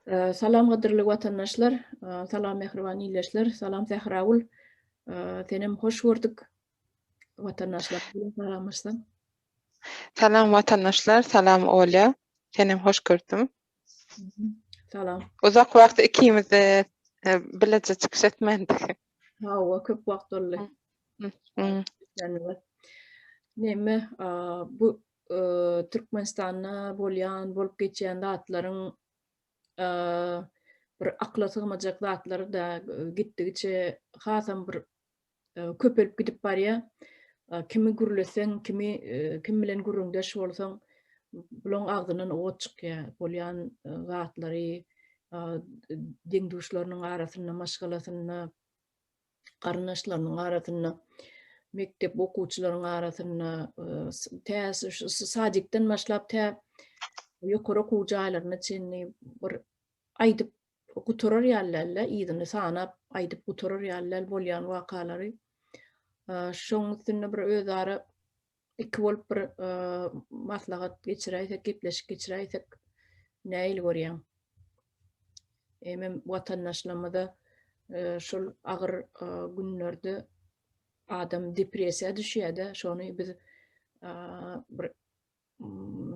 Salam gaderli vatandaşlar, salam mehriban iyileşler, salam Zehraul. Senem hoş gördük vatandaşlar bilen salamlaşsan. Salam vatandaşlar, salam Olya. Senem hoş gördüm. Salam. Uzak wagt ikimiz de bilece çıkış etmendik. Hawa köp wagt oldy. Hmm. Neme bu Türkmenistan'a bolyan bolup geçýän zatlaryň bir akla sığmajak zatlary da gitdigiçe hasam bir köpelip gidip barýar. Kimi gürlesen, kim bilen gürrüňdeş bolsaň, bulan agzynyň ogat çykýar. Bolýan zatlary deňduşlarynyň arasyna, maşgalasyna, garnaşlarynyň arasyna, mektep okuwçylarynyň arasyna, sadikden başlap ýokary okuw jaýlaryna çenli bir aýdyp guturar ýallalar, ýygyny sanap aýdyp guturar ýallalar bolýan wakalary. Şoň üstüne bir özara iki bolup bir maslahat geçiräýsek, gepleşik geçiräýsek näil görýän. Emem watandaşlarymyza şol agyr günlerde adam depressiýa düşýär-de, şonu biz bir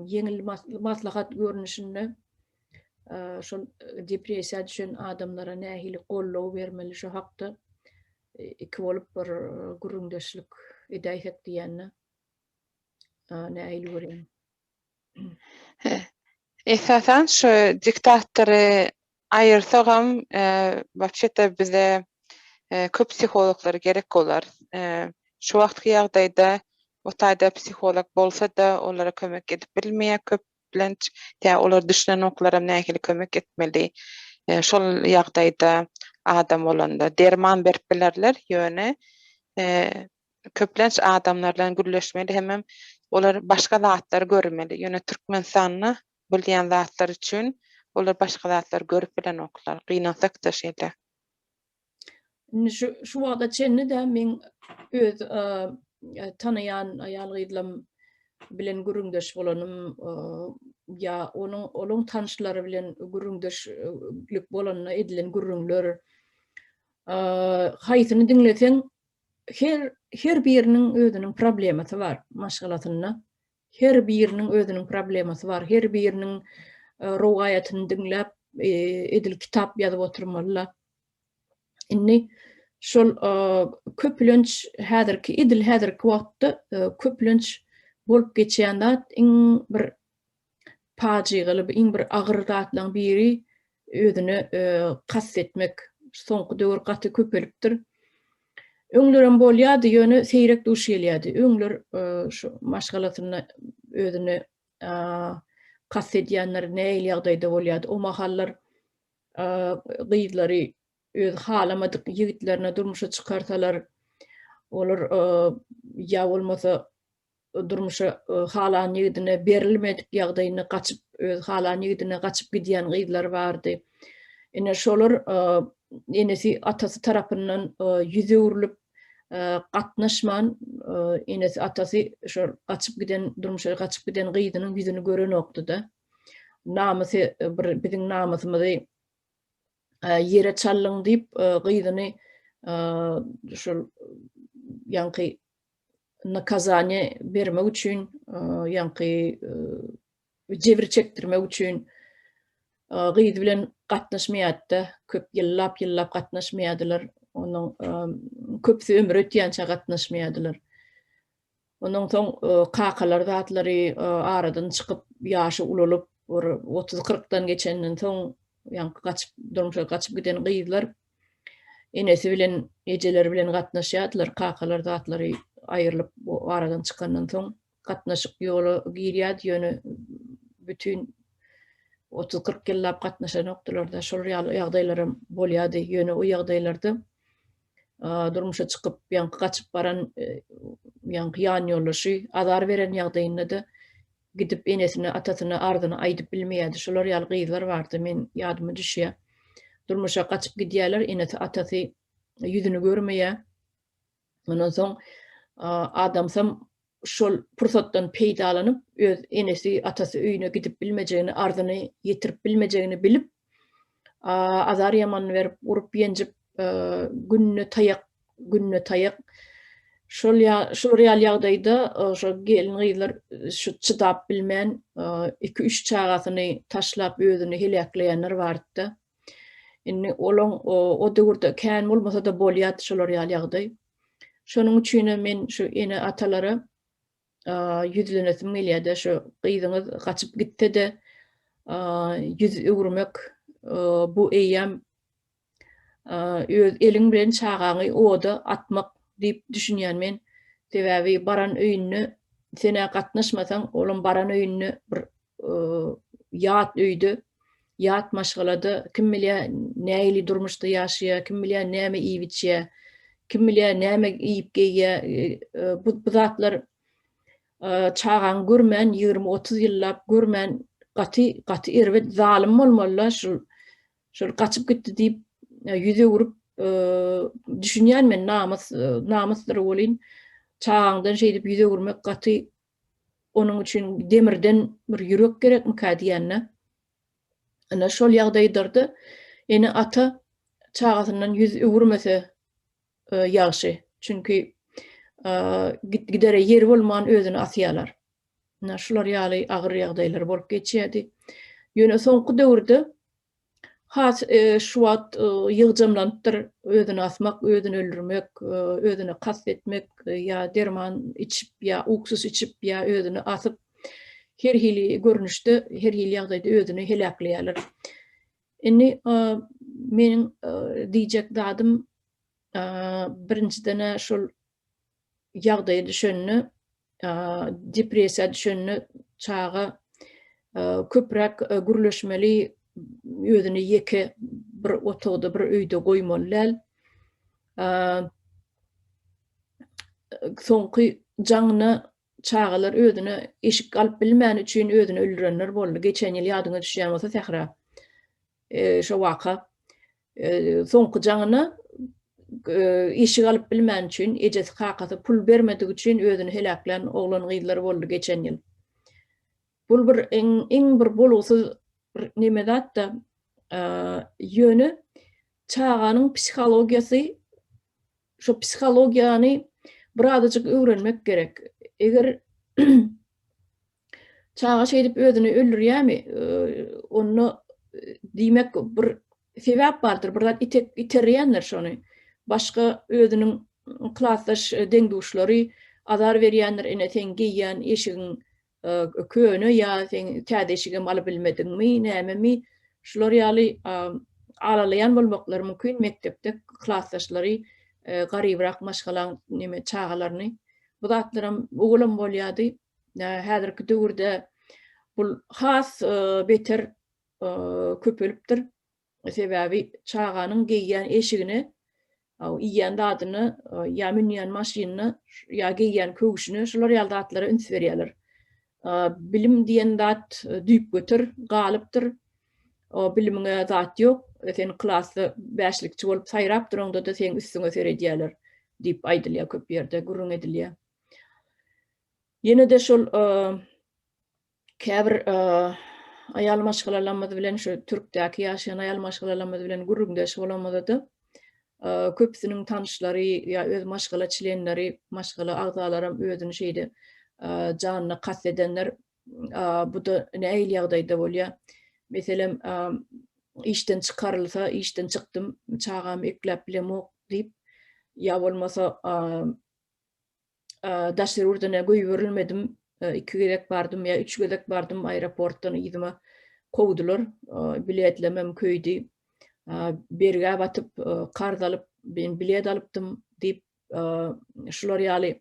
yeňil maslahat görnüşinde şol depressiýa düşen adamlara nähili gollaw bermeli şu hakda iki bolup bir gürrüňdeşlik edäýsek diýenni näil görýän. Esasen şu diktatory aýyrsagam, вообще-то bize köp psihologlar gerek bolar. Şu wagtky ýagdaýda otaýda psiholog bolsa da olara kömek edip bilmeýär köp bilenç, olar düşünen oklara nähili kömek etmeli. Şol ýagdaýda adam bolanda derman berip bilerler ýöne. Köplenç adamlar bilen gürleşmeli hemem olar başga zatlary görmeli. Ýöne Türkmenistanyny bilýän zatlar üçin olar başga zatlar görüp bilen oklar. Gynansak da şeýle. Şu wagta çenli de men öz tanayan aýal gydlam bilen gürrüňdeş bolanym ýa onuň tanşlary bilen gürrüňdeşlik bolanyna edilen gürrüňler haýsyny diňleseň her biriniň özüniň problemasy bar maşgalatyna. Her biriniň özüniň problemasy bar. Her biriniň rowayatyny diňläp edil kitap ýazyp oturmalylar. Inni şol köplenç häzirki wagtda köplenç bolup geçýän zat iň bir pajigaly, iň bir agyr zatlaryň biri özüni kassetmek. Soňky döwür gaty köpelipdir. Öňlerem bolýardy ýöne seýrek duş gelýärdi. Öňler şu maşgalatyny özüni kassetýänler näil ýagdaýda bolýardy. O mahallar gyzlary öz halamadyk ýigitlerine durmuşa çykarsalar, olar ýa bolmasa durmuşa halan ýigidine berilmedik ýagdaýyna gaçyp öz halan ýigidine gaçyp gidýän gyzlar bardy. Ene şolar enesi atasy tarapyndan ýüze urulyp gatnaşman, enesi atasy şo gaçyp giden durmuşa gaçyp giden gyzynyň ýüzüni gören okdy-da. Namasy biziň namasymyzy ýere çallyň diýip gyzyny şol ýanky nakazany bermek üçin ýanky jebir çekdirmek üçin gyzy bilen gatnaşmaýardy. Köp ýyllap gatnaşmaýardylar. Onuň köpsi ömür ötýänçe gatnaşmaýardylar. Onuň soň kakalar zatlary aradan çykyp ýaşy ulalyp 30-40dan geçenden soň ýanky durmuşa gaçyp giden gyzlar enesi bilen ejeleri bilen gatnaşýardylar. Kakalar zatlary aýrylyp aradan çykandan soň gatnaşyk ýoly girýärdi ýöne bütün 30-40 ýyllap gatnaşan okdylarda şol ýagdaýlarym bolýardy. Ýöne o ýagdaýlarda durmuşa çykyp ýanky gaçyp baran ýanky ýan ýoldaşy azar beren ýagdaýynda da gidip enesini atasyny ardyny aýdyp bilmeýärdi. Şolar ýaly gyzlar bardy, men ýadyma düşýär. Durmuşa gaçyp gidýärler, enesi atasy ýüzüni görmeýär. Ondan soň adamsam şol pursatdan peýdalanyp öz enesi atasy öýüne gidip bilmejegini, ardyny ýetirip bilmejegini bilip azar yaman verip urup yenjip günne tayak şol real ýagdaýda şo gelin gyýlar şu çydap bilmän 2-3 çagasyny taşlap özüni helakleýänler bardy. Inni olaň o döwürde kän bolmasa da bolýar şol real ýagdaý. Şonuň üçin men şu ene atalara yüzlenesim gelýär şu gyýdyňyz gaçyp gitdi-de yüz öwürmek bu eýem öz eliň bilen çagaňy oda atmak diýip düşünýän men. Sebäbi baran öýünni sene gatnaşmasaň olam baran öýünni bir ýat öýdi, ýat maşgalada kim bilýär näili durmuşda ýaşaýar, kim bilýär näme iýip içýär, kim bilýär näme iýip geýýär. Bu zatlar çağan görmän 20-30 ýyllap görmän gaty erwet zalim bolmalylar şol gaçyp gitdi diýip yüze vurup düşünýän men namysdyr bolyn çağaňdan şeýdip yüze vurmak gaty onuň üçin demirden bir ýürek gerekmi diýänler. Ana şol ýagdaýdarda ene ata çağasyndan yüz öwürmese ýagşy. Çünki gidere yer bolman özüni asýarlar. Ana şular ýaly agyr ýagdaýlar bolup geçýärdi. Ýöne soňky döwürde has şu wagt ýygjamlanypdyr özüni asmak, özüni öldürmek, özüni kastetmek ýa derman içip ýa uksus içip ýa özüni asyp her hili görnüşde, her hili ýagdaýda özüni helakleýärler. Inni meniň diýjek dadym birinciden şol ýagdaýy düşünni, depressiýa düşünni çaga köprek gürleşmeli özüni ýeke bir otogda bir öýde goýmalylar. Soňky jaňyny çagalar özüni eşik alyp bilmän üçin özüni öldürenler boldy. Geçen ýyl ýadyňa düşýän bolsa Sähra. Şo waka soňky jaňyny eşik alyp bilmän üçin ejesi kakasy pul bermedik üçin özüni helaklan oglan gyýdylary boldy geçen ýyl. Bul bir eň bir bolugsuz neme da yönü çağanyň psihologiýasy şu psihologiýany birazajyk öwrenmek gerek. Eger çağa şeýdip özüni öldürýärmi, onu diýmek bir sebäp bardyr. Bir zat iterýänler şonu. Başga özüniň klassdaş deňduşlary azar berýänler, ene sen giýýän eşigiň köni ýa sen täze alyp bilmedingmi, näme şular ýaly alalayan bolmaklary mümkin. Mektepde klassdaşlary garybyrak maşgalan neme çağalaryny bu zatlarym ogulam bolýardy. Häzirki döwürde bul has beter köpelipdir. Sebäbi çağanyň giýýän eşigini, iýýän dadyny, ýa minýän maşynyny, ýa giýýän köwüşini şular ýaly zatlara üns berýärler. Bilim diýen zat düýüp götür, galypdyr. O bilimiňe zat ýok. Sen klassda 5likçi bolup saýrap duranda da sen üstüňe seredýärler diýip aýdylýar köp ýerde, gurrun edilýär. Ýene-de şol käbir aýal maşgalalanmady bilen şu Türkdäki ýaşaýan aýal maşgalalanmady bilen gurrundaş bolamady da köpsiniň tanışlary ýa öz maşgala çilenleri, maşgala agzalarym özüni şeýde janyna kassedenler bu da näil ýagdaýda bolýar. Meselem işten çıkarılsa, işten çıktım, çağam eklep bilemok deyip, ya bolmasa daşlar urdana göýberilmedim, 2 gerek bardım ya 3 gerek bardım aeroportdan ýygyma kowdular, biletlemem köýdi. Berge batyp karz alyp, ben bilet alypdym deyip, şular ýaly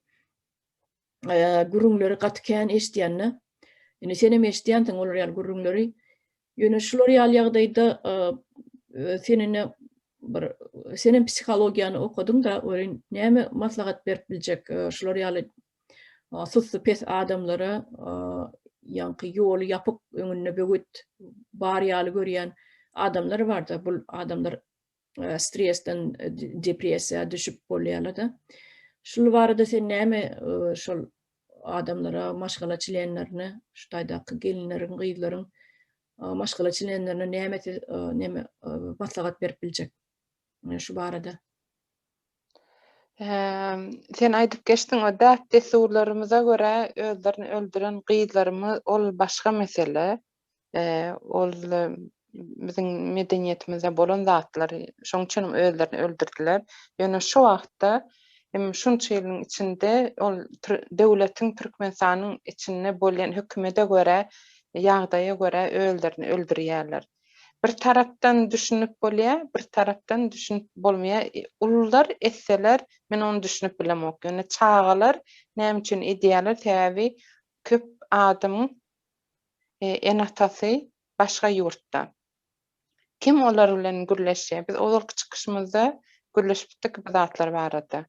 gurrunlary gatykän eşdýänne. Ene senem eşdýänsiň olar ýaly gurrunlary. Ýöne şular ýaly ýagdaýda senin psihologiýany okudyň da öýün näme maslahat berip biljek şular ýaly sosy pes adamlara ýanky ýol ýapyp öňüne böget bar ýaly görýän adamlar bar da. Bu adamlar stresden, depressiýa düşüp bolýarlar da. Şol barada sen näme şol adamlara maşgala çilenlerini, şu taýdaky gelinleriň, gyzlaryň maşgala çilenlerine näme batlagat berip biljek şu barada. Sen aýdyp geçdiň o däp desurlarymyza görä özlerini öldüren gyýdlarymyz ol başga mesele. Ol biziň medeniýetimizde bolan zatlar, şoň üçin özlerini öldürdiler. Ýöne şu wagtda şunça ýylyň içinde ol döwletiň Türkmenistanyň içinde bolan hökümete görä, ýagdaýa görä özlerini öldürýärler. Bir tarapdan düşünüp bolýar, bir tarapdan düşünüp bolmaýar. Ullar etseler, men onu düşünüp bilemok. Ýöne çağalar näme üçin ideýalar täbi köp adamyň enatasy başga ýurtda. Kim olar bilen gürleşýär? Biz o çykyşymyzda gürleşipdik bu zatlar barada.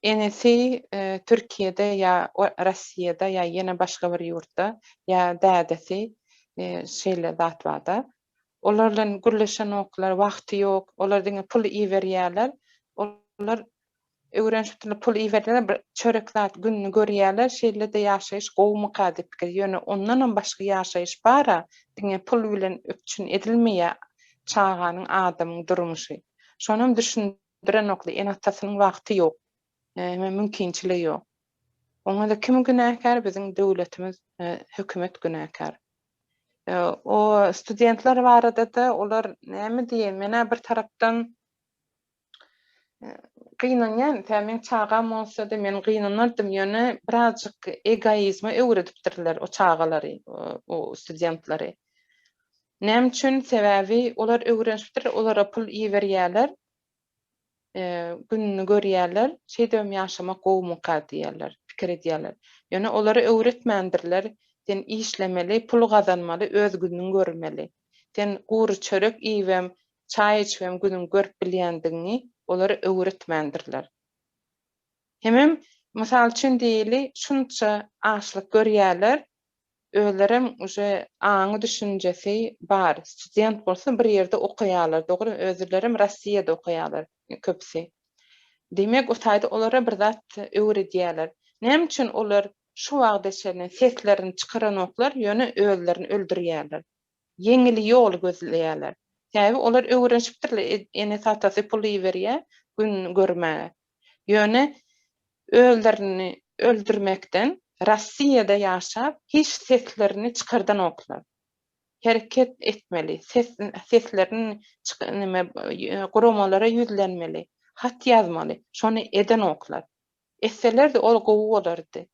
Enesi Türkiýede ýa Rossiýada ýa ýene başga bir ýurtda ýa dädesi şeýle zat barda. Olar bilen gürleşen oklar wagty ýok, olar diňe pul iýerýärler. Olar öwrenşipdirler, pul iýerýärler, bir çörek zat günni görýärler, şeýle de ýaşaýyş gowmuka diýip pikir. Ýöne ondan başga ýaşaýyş bara, diňe pul bilen öpçün edilmeýär çağanyň adamyň durmuşy. Şonam düşündiren okly, enatasynyň wagty ýok. Mümkinçiligi ýok. Oňa da kim günäkär? Biziň döwletimiz, hökümet günäkär. O studentler barada da olar näme diýen, mena bir tarapdan gynanýan, men çağam bolsa da men gynanardym, ýöne birazjyk egoizme öwredipdirler o çağalary, o studentlary. Näme üçin? Sebäbi olar öwrenşipdir, olara pul iýerýärler, günni görýärler, şeýdem ýaşamak gowmuka diýerler, pikir edýärler. Ýöne olary öwretmändirler. Sen işlemeli, pul gazanmaly, öz günüň görmeli. Sen gury çörek iýwem, çaý içwem günüň görüp bilýändiňi olary öwretmändirler. Hemem mysal üçin diýeli, şunça açlyk görýärler, özlerem uje aňy düşünjesi bar. Student bolsa bir ýerde okuýarlar, dogry özlerem Rossiýada okuýarlar köpsi. Demek o taýda olara bir zat öwredýärler. Näme üçin olar şu wagda seslerini çykaran oklar ýöne özlerini öldürýärler. Yeňil ýol gözleýärler. Täbi olar öwrenşipdirler, ene satasy pul iýerýär, gün görmäge. Ýöne özlerini öldürmekden Rossiýada ýaşap hiç seslerini çykardan oklar. Hereket etmeli, seslerini guramalara ýüzlenmeli, hat ýazmaly. Şonu eden oklar. Etseler de ol gowy bolardy.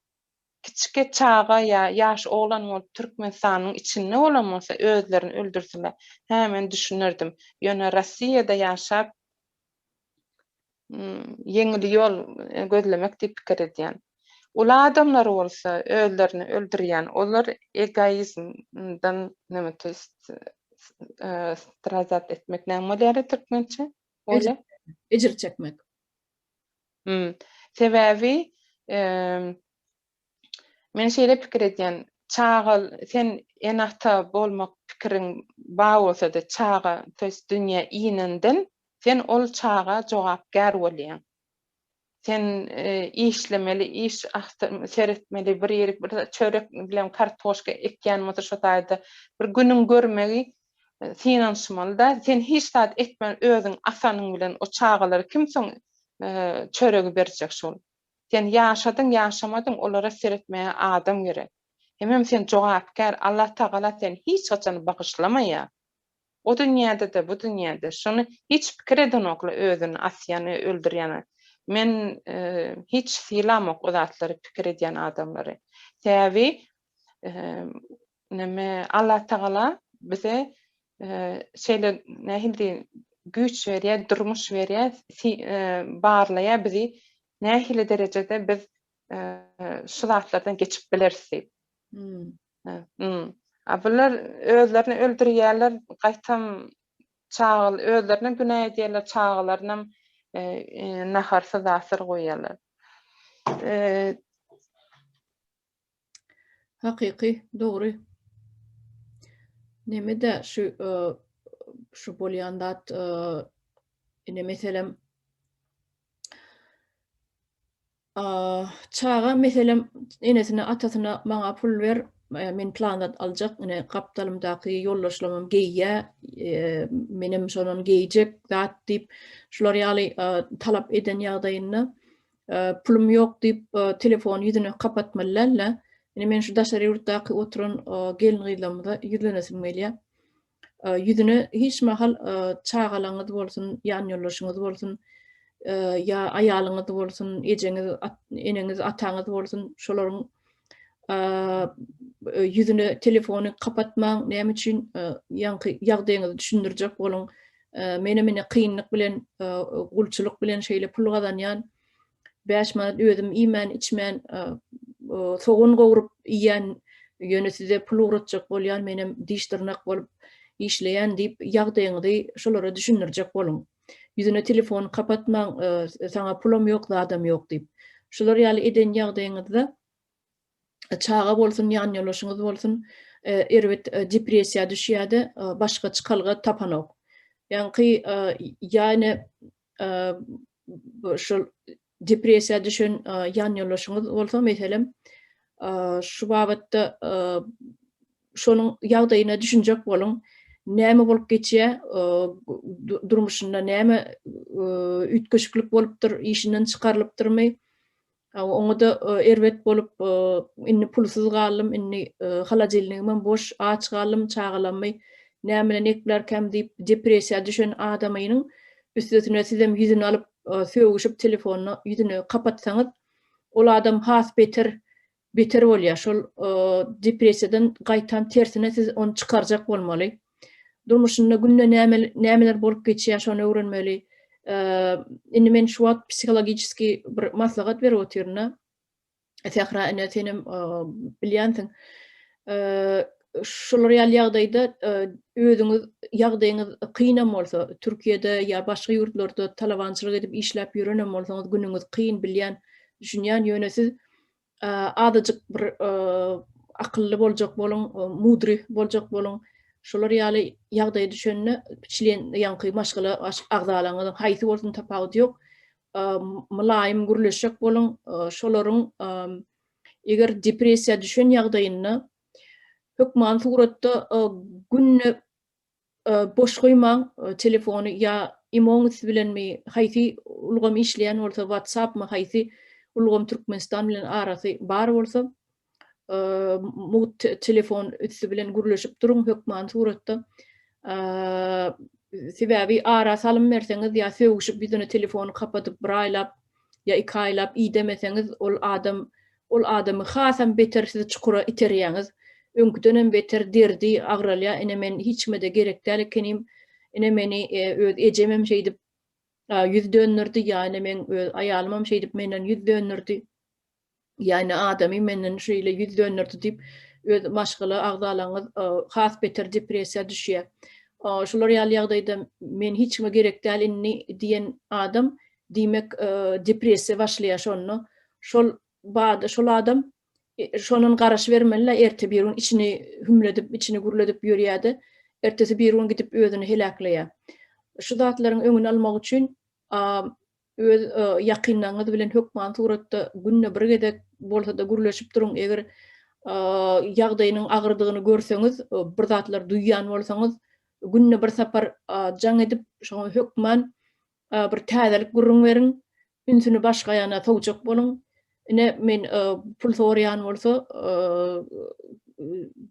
Kiçike çağa ýaş oglan bolup Türkmenistanyň içinde bolanmasa özlerini öldürseler, hemen düşünürdim. Ýöne Rossiýada ýaşap yeňil ýol gözlemek diýip pikir edýän. Ula adamlar bolsa özlerini öldürýän, olar egoizmdan näme strazat etmek näme bolýar türkmençe? Ola? Ejir çekmek. Sebäbi men şeýle pikir edýän, çağa sen enahta bolmak pikiriň bar bolsa da çağa dünýä iňinden sen ol çağa jogapkär bolýan. Sen işlemeli, iş seretmeli, bir ýerik bir çörek bilen kartoşka ekýän bolsa şo taýda bir günüň görmegi finanşmaly da sen hiç zat etmän özüň asanyň bilen o çağalary kim soň çöregi berjek şol. Sen ýaşadyň, ýaşamadyň, olara seretmeýä adam gerek. Hemem sen jogapkär, Allah Taala sen hiç haçan bagyşlamaýar. O dünýäde de, bu dünýäde şonu hiç pikir eden okla özüni asýany, öldürýäni. Men hiç silamok o zatlary pikir edýän adamlary. Täbi näme Allah Taala bize şeýle nähili güç berýär, durmuş berýär, barlaýar bizi nähili derecede biz şu zatlardan geçip bilersiz. Bular özlerini öldürýärler, gaýtam çağıl özlerine günäý edýärler, çağalarynam naharsa zasır goýýarlar. Hakyky, dogry. Nemede şu bolýan dat ine meselem çağa meselem enesine atasyna maňa pul ber, men planat aljak ine kaptalymdaky ýollaşlamam geýýä, menem şonuň geýjek zat diýip şular ýaly talap eden ýagdaýynda pulum ýok diýip telefon ýüzüne kapatmalylar. Ine men şu daşary ýurtdaky oturan gelin gyzlamda ýüzlenesim gelýär. Ýüzüne hiç mahal çağalaňyz bolsun, ýan ýollaşyňyz bolsun, ýa aýalyňyz bolsun, ejeňiz, eneňiz, ataňyz bolsun, şolaryň ýüzüne telefony kapatmaň näme üçin ýanky ýagdaýyňyzy düşündirjek boluň. Mene kynlyk bilen, gulçuluk bilen şeýle pul gazanýan, 5 manat özüm iýmän, içmän, sogun gowurup iýen, ýöne size pul uratjak bolýan, menem diş-tyrnak bolup işleýän diýip ýagdaýyňyzy şolara düşündirjek boluň. Ýüzüne telefon kapatmaň, saňa pulum ýok, adam ýok diýip. Şolar ýaly eden ýagdaýyňyzda çağa bolsun, ýan ýollaşyňyz bolsun, erbet depressiýa düşýärdi, başga çykalga tapanok. Ýani ýani şol depressiýa düşen ýan ýollaşyňyz bolsa meselem, şu babatda şonuň ýagdaýyna düşünjek boluň. Näme bolup geçýär, durmuşynda näme ütkeşiklik bolupdyr, işinden çykarylypdyrmy? Oňa da erbet bolup inni pulsuz galym, inni halajylnygymyň boş, aç galym, çağalanmy, näme ekler käm diýip depressiýa düşen adamynyň üstüne sizem ýüzüni alyp söwüşip telefonyny ýüzüne kapatsaňyz, ol adam has beter bolýar. Şol depressiýadan gaýtan tersine siz onu çykarjak bolmaly. Durmuşynda günde nämeler bolup geçýär, şonu öwrenmeli. Indi men şu wagt psihologiski bir maslahat berip oturna. Tehra ene senem bilýänsiň. Şolar ýagdaýda özüňiz ýagdaýyňyz kynam bolsa, Türkiýede ýa başga ýurtlarda talabançylyk edip işläp ýörenem bolsaňyz, günüňiz kyn bilýän, düşünýän ýöne siz adajyk bir akylly boljak boluň, mudry boljak boluň. Şolar ýaly ýagdaýy düşünne biçilen ýanky maşgala agdalaňyň haýsy bolsun tapagy ýok. Mylaýym gürleşek boluň, şolaryň eger depressiýa düşen ýagdaýynda hökman suratda günne boş goýmaň, telefony ýa imoňyz bilenmi haýsy ulgam işleýän bolsa, WhatsApp my haýsy ulgam Türkmenistan bilen arasy bar bolsa, telefon üstü bilen gürleşip durun hökman suratda. Sebäbi ara salym berseňiz ýa söwüşip ýüzüne telefony kapatyp bir aýlap ýa 2 aýlap iýdemeseňiz, ol adamy hasam beter sizi çukura iterýäňiz. Öňküden beter derdi, agralýa, ene men hiçmede gerek däl ekenim, ene meni öz ejemem şeýdip ýüz döndürdi, ýani men öz aýalymam şeýdip menden ýüz döndürdi. Yani adamy menden şeýle ýüz döndürdi diýip öz maşgala agdalaňyz has beter depressiýa düşýär. Şolar ýaly ýagdaýda men hiçme gerek däl inni diýen adam diýmek depressiýa başlaýar şonu. Şol adam şonun garaş bermeli, erte bir gün içini hümledip, içini gürledip ýörýärdi. Ertesi bir gün gidip özüni helakleýär. Şu zatlaryň öňüni almak üçin öz ýakynlaňyz bilen hökman suratda günne bir gedek bolsa da gürleşip durun. Eger ýagdaýynyň agyrdygyny görseňiz, bir zatlar duýýan bolsaňyz, günne bir sapar jaň edip şoňa hökman bir täzelik gurrun beriň, ünsüni başga ýana tawjak boluň. Ine men pul sorýan bolsa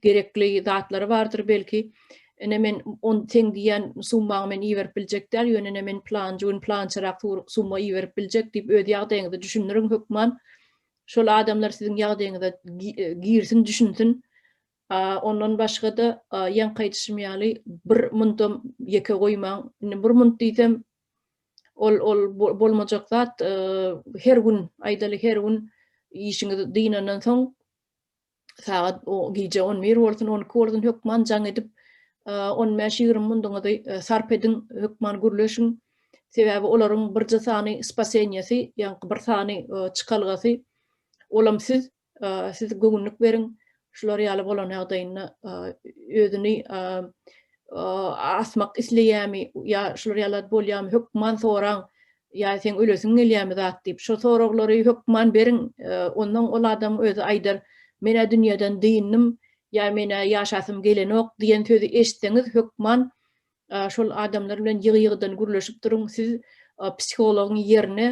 gerekli zatlary bardyr belki. Ine men on teň diýen summagy men iýerip biljek däl, ýöne men plançarak summa iýerip biljek diýip öz ýagdaýyňyzy düşündirin hökman. Şol adamlar siziň ýagdaýyňyza girsin, düşünsin. Ondan başga da ýankaýdyşym ýaly bir muntum ýeke goýmaň. Bir munt diýsem ol bolmajak zat, her gün, aýdaly her gün işiňizi dynandan soň saat o gije 11 bolsun, 12 bolsun hökman jaň edip 15-20 munduňy sarp edin, hökman gürleşiň. Sebäbi olaryň birji sany spasenýasy, ýa bir sany çykalgasy olam siz göňünlük beriň. Şular ýaly bolan ýagdaýynda özüni asmak isleýärmi, ýa şular ýaly bolýarmy, hökman soraň, ýa sen ölesiň gelýärmi zat diýip şo soraglary hökman beriň. Ondan ol adam özü aýdar, men dünýäden dynnym, ya mene yaşasım gelenok diyen sözü eşitseňiz hökman şol adamlar bilen ýygy-ýygydan gürleşip durun. Siz psihologyň ýerine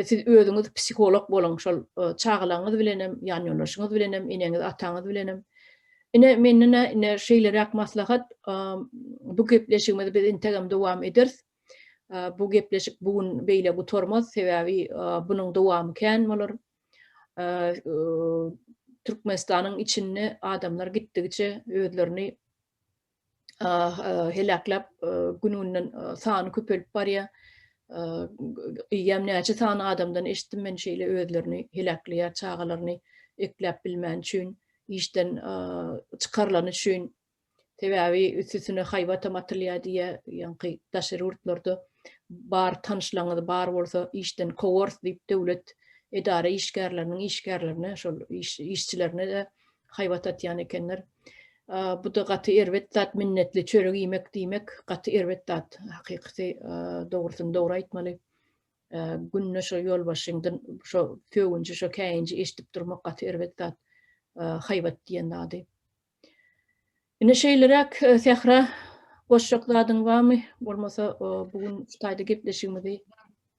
siz özüňiz psiholog bolan şol çagalaňyz bilenem, ýanýolaşyňyz bilenem, eneňiz, ataňyz bilenem. Ine menine ine şeýlerek maslahat bu gepleşigimiz biz integam dowam ederiz. Bu gepleşik bugün beýle gutormaz. Sebäbi bunyň dowamy kän bolar. Türkmenistanyň içinde adamlar gitdigiçe özlerini helaklap gününden sany köpelip barýar. Ýem näçe sany adamdan eşitdim men şeýle özlerini helakleýär, çagalaryny ekläp bilmän üçin, işden çykarlany üçin. Sebäbi üstüne haýwata materýal diýe ýa-ni daşerurtlarda bar tanışlaňyz bar bolsa işden kowars diýip döwlet edara işgärlerine şol işçilerine de haýwat atýan ekenler. Bu da gaty erwet zat minnetli çörek ýemek diýmek gaty erwet zat. Hakykaty dogrusyny dogry aýtmaly. Günne şo ýol başyňdan şo köwünçe şo käýinçe eşitip durmak gaty erwet zat. Haýwat diýen zady. Ine şeýlerek Sehra goşjak zadyň barmy? Bolmasa bugün taýda gepleşigimizi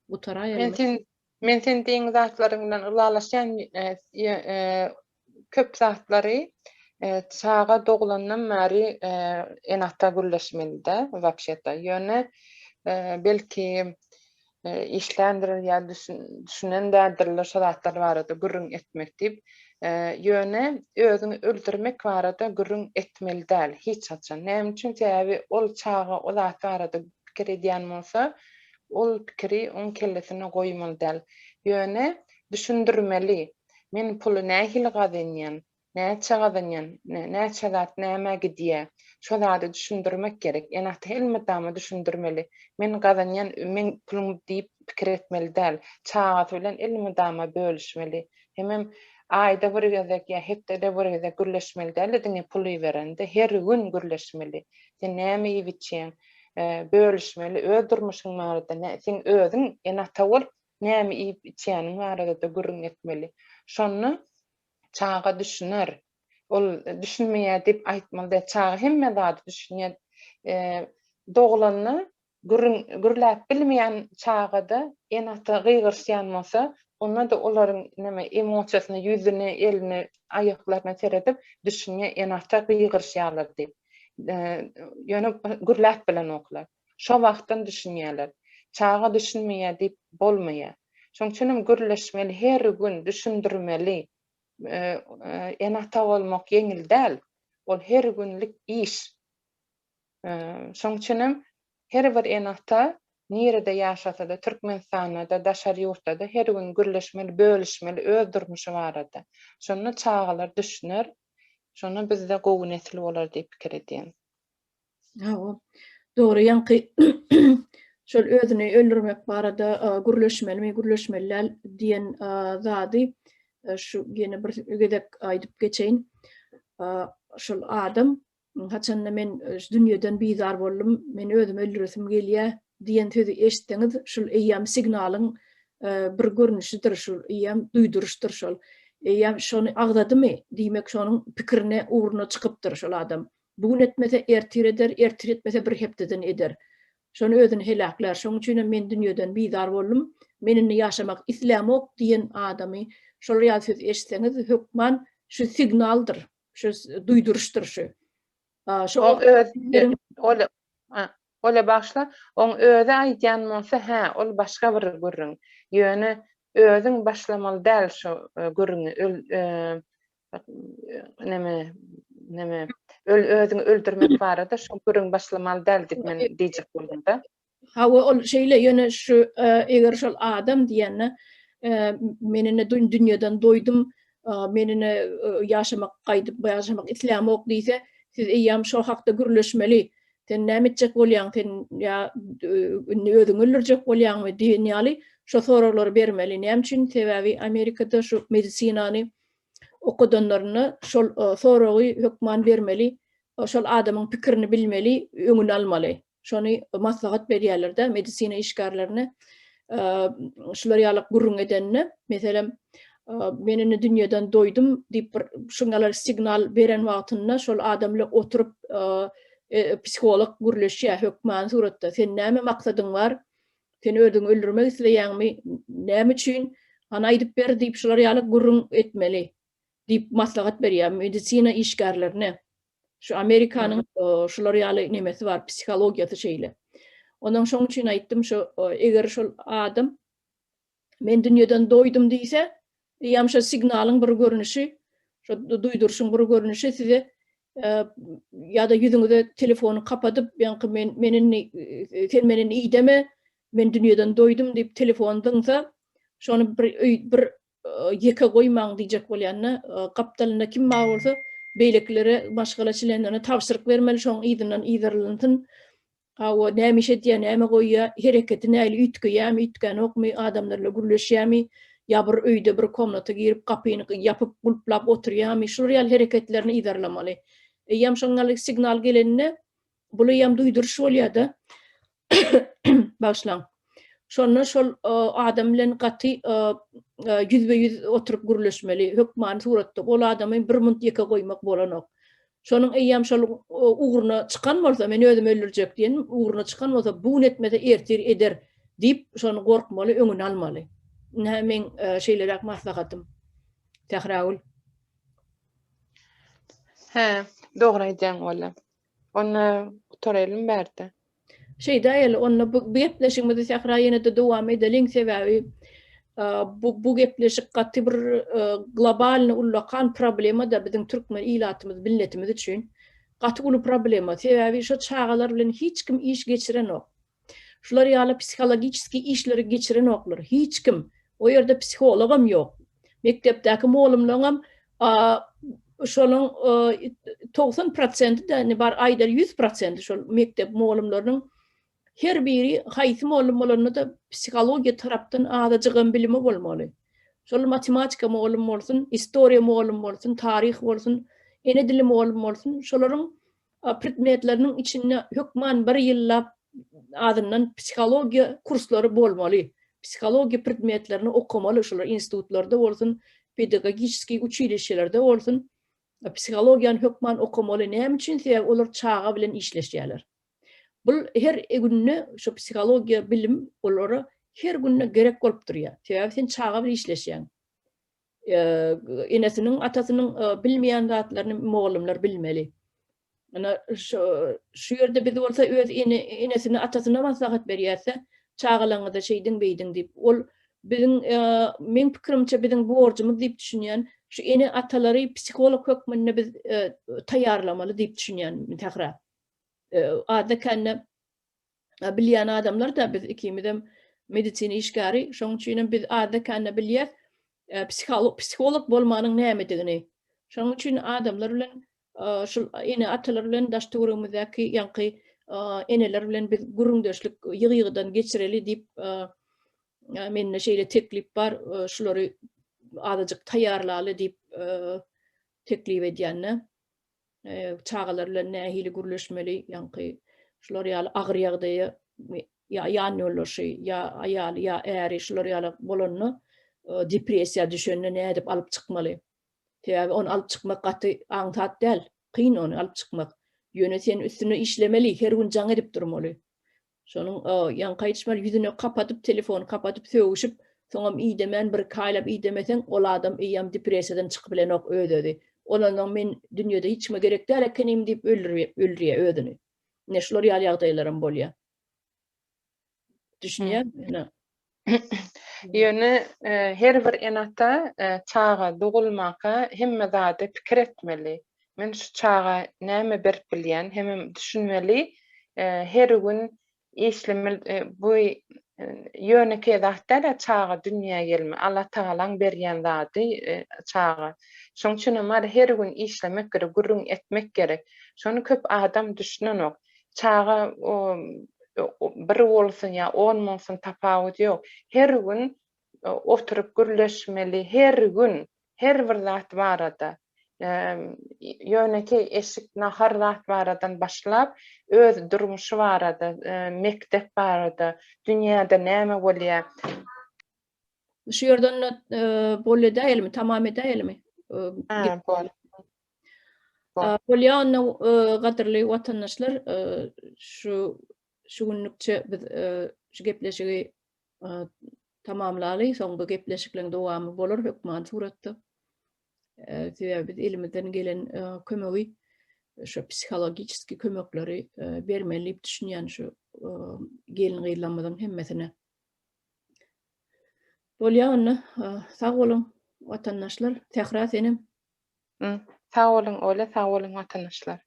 gutaraýarmy? Men sen diýen zatlaryňdan ulalaşan köp zatlary çağa doglandan märi enata gürleşmeli-de wapşeta. Ýöne belki işlendirir ýa düşünen dädirler şaratlar barada gürrüň etmek diýip ýöne özüni öldürmek barada gürrüň etmeli däl hiç açan. Näme üçin? Sebäbi ol çağa o zat barada pikir edýän bolsa, ol pikiri oň kellesine goýmaly däl. Ýöne düşündirmeli. Men puly nähili gadanýan, näçe gadanýan, näçe zat näme gidýär. Şo zady düşündirmek gerek. Enata elmydama düşündirmeli. Men gadanýan, men pulum diýip pikir etmeli däl. Çağa bilen elmydama bölüşmeli. Hemem ayda bir gezek ya hepde bir gezek gürleşmeli däl diňe puly berende her gün gürleşmeli. Sen näme ýebiçiň bölüşmeli, öz durmuşyň barada sen özüň enata bol näme ýebiçiň barada da gürrüň etmeli. Şonu çağa düşünür. Ol düşünmeýär diýip aýtmaly. Çağa hemme zat düşünýär. Doglanyny gürläp bilmeýän çağada enata gyýgyrşýan bolsa, onda da olaryň näme emosiýasyny, ýüzüni, elini, aýaklaryna seredip düşünýär enata gyýgyrşýarlar diýip. Ýöne gürläp bilen oklar. Şo wagtdan düşünýärler. Çağa düşünmeýär diýip bolmaýar. Şoň üçin gürleşmeli, her gün düşündirmeli. Enata bolmak ýeňil däl. Ol her günlik iş. Şoň üçin her bir enata nerede ýaşasa da Türkmenistanda da daşar ýurtda da her gün gürleşmeli, bölüşmeli, öz durmuşy barada. Şonu çağalar düşünür. Şonu bizde gowy nesil bolar diýip pikir edýän. Dogry, ýa-ni şol özüni öldürmek barada gürleşmeli diýen zady şu gene bir gedek aýdyp geçeýin. Şol adam haçan men dünýeden bizar boldum, men özümi öldüresim gelýär diýen sözi eşitdiňiz, şol eýýam signalyň bir görnüşidir, şol eýýam duýduruşdyr şol. Eýýam şonu agdadymy diýmek şonuň pikirine uğruna çykypdyr şol adam. Bugün etmese ertir etmese bir hepdeden eder. Şonu özüni helaklar. Şoň üçin men dünýeden bizar boldum. Menini ýaşamak islamok diýen adamy şol ýa söz eşitseňiz hökman şu signaldyr, şu duýduruşdyr şu. Ola başla, on öze aýtýan bolsa, ol başga bir gürrüň. Ýöne özüň başlamaly däl şu gürrüňi näme özüňi öldürmek barada şu gürrüň başlamaly däl diýip men diýjek boldum da. Ol şeýle ýöne şu eger şol adam diýende menine dünýeden doýdum, menine ýaşamak gaýdyp ýaşamak islamok diýse, siz eýýam şo hakda gürleşmeli. Sen näme etjek bolýan, sen ýa özüňi öldürjek bolýanmy diýen ýaly şo soraglary bermeli. Näme üçin? Sebäbi Amerikada şu medisinany okudanlaryna şol soragy hökman bermeli, şol adamyň pikirini bilmeli, öňüne almaly. Şonu maslahat berýärler de medisina işgärlerine şular ýalyk gurrun edenine. Meselem menini dünýeden doýdum diýip bir şuňalar signal beren wagtynda şol adamla oturup psikolog gürleşýär hökman suratda. Sen näme maksadyň bar? Sen ödüň öldürmek isleýärmi? Näme üçin? Ana aýdyp ber diýip şolar ýaly gurrun etmeli diýip maslahat berýär medisina işgärlerine. Şu Amerikanyň şolar ýaly nemesi bar, psihologiýasy şeýle. Ondan şoň üçin aýtdym şu eger şol adam men dünýeden doýdum diýse, ýam şo signalyň bir görnüşi, şo duýdurşyň bir görnüşi size ýa-da ýüzüňize telefonu kapatyp, ýa-da sen meni iýdeme, men dünýeden doýdum diýip telefon dyňsa, şonu bir ýeke goýmaň diýjek bolýanna, gapdalyna kim bar bolsa, beýleklere, başgalaçylarına tapşyryk bermeli, şoň iýdinden iýdirlentyn. Awa näme işedýär, näme goýýar, hereketi näli üýtgeýärmi, üýtgen okmy, adamlarla gürleşýärmi, ýa bir öýde bir komnata girip kapyny ýapyp gulplap oturýarmy, şu real hereketlerini iýdirlemeli. Ýam şoňaly signal gelenine buly ýam duýduruş bolýar-da. Başlaň. Şonu şol adam bilen gaty yüzbe-yüz oturup gürleşmeli, hökman suratda bol adamy bir munt ýeke goýmak bolanok. Şonuň eýam şol uguruna çykan bolsa, men özüm öldürjek diýen, uguruna çykan bolsa, bu netmede ertir eder diýip şonu gorkmaly, öňüni almaly. Men şeýlerek maslahatym. Tehraul. Dogry aýdýaň bolar. Onu torelim berdi. Şeyde el onunla bu gepleşigimizi tekrar ýene de dowam edelim sebäbi bu gepleşik gatty bir global ullakan problema da bizim türkmen ilatymyz, milletimiz üçin gatty ulu problema. Sebäbi şu çağalar bilen hiç kim iş geçiren ok. Şular ýaly psikologiki işleri geçiren oklar. Hiç kim. O ýerde psikologam ýok. Mektepdäki molumlaryň şonuň 90% da bar aýda 100% şol mektep molumlarynyň her biri haýsy molum bolanyna da psikologiýa tarapdan azajygan bilimi bolmaly. Şol matematika molum bolsun, historia molum bolsun, tarih bolsun, ene dili molum bolsun, şolaryň predmetleriniň içinde hökman bir ýyllap adından psikologiýa kurslary bolmaly. Psikologiýa predmetlerini okumaly, şolar institutlarda bolsun, pedagogiki uçilişlerde bolsun. Psikologiýany hökman okumaly. Näme üçin? Sebäp olar çağa bilen işleşýärler. Bu her günne şu psikologiýa bilim olara her günne gerek bolup durýar. Sebäp sen çağa bilen işleşýän. Enesiniň, atasynyň bilmeýän zatlaryny mogulumlar bilmeli. Ana şu ýerde biz bolsa öz enesini, atasyna maslahat berýärse, çağalaňyza şeýdiň beýdiň diýip, ol biziň men pikirimçe biziň borjumyz diýip düşünýän şu ene atalary psikolog hökmünde biz taýýarlamaly diýip düşünýän tehra. Ada kanna bilýän adamlar da biz ikimizem medisina işgäri, şoň üçin biz ada kanna bilýär psikolog bolmanyň nämedigini. Şoň üçin adamlar bilen şu ene atalar bilen daşturymyzdaky ýanky eneler bilen biz gurrundaşlyk ýygydan geçireli diýip menne şeýle teklip bar, şulary azajyk taýýarlaly diýip teklip edýänne. Çağalar bilen nähili gürleşmeli, ýanky şular ýaly agyr ýagdaýa ýa ýoluşy, ýa aýal, ýa äri şular ýaly bolanyny depressiýa düşende nädip alyp çykmaly. Sebäbi onu alyp çykmak gaty aňtat däl, kyn onu alyp çykmak. Ýöne sen üstüne işlemeli, her gün jaň edip durmaly. Şonuň ýanky aýtmaly, ýüzüne kapatyp, telefonu kapatyp söwüşip, soňam iýdemen bir kaýlap iýdemesen, ol adam eýam depressiýadan çykyp bilen ok ödedi. Olanyň men dünýede hiçme gerek däl ekenim diýip öldürýär özüni. Ne şular ýaly ýagdaýlarym bolýar. Düşünýär? Ýöne her bir enata çağa dogulmaka hemme zady pikir etmeli. Men şu çağa näme berip bilýän, hem düşünmeli, her gün işlemeli, bu ýöneki zatda da çağa dünýäge gelme. Allah Taalaň berýän zady çağa. Şoň üçin mar her gün işlemek gerek, gurrun etmek gerek. Şonu köp adam düşünenok. Çağa bir bolsun ýa 10 bolsun tapawut ýok. Her gün oturup gürleşmeli, her gün her bir zat barada. Ýöneki eşik nahar zat baradan başlap öz durmuşy barada, mektep barada, dünýäde näme bolýar. Şu yerden bolle değilmi, tamam değilmi? Ha, bol. Bol. Polyanna gaderly watandaşlar şu günlükçe biz şu gepleşigi tamamlaly, soň bu gepleşikleň dowamy bolar hökümat suratda. Sebäbi biz elimizden gelen kömegi şu psikologiki kömekleri bermeli diýip düşünýän şu gelin gynlanmadan hemmesine. Polyanna sag bolun watandaşlar, tähra senem. Sağ olun, öyle sağ olun vatandaşlar.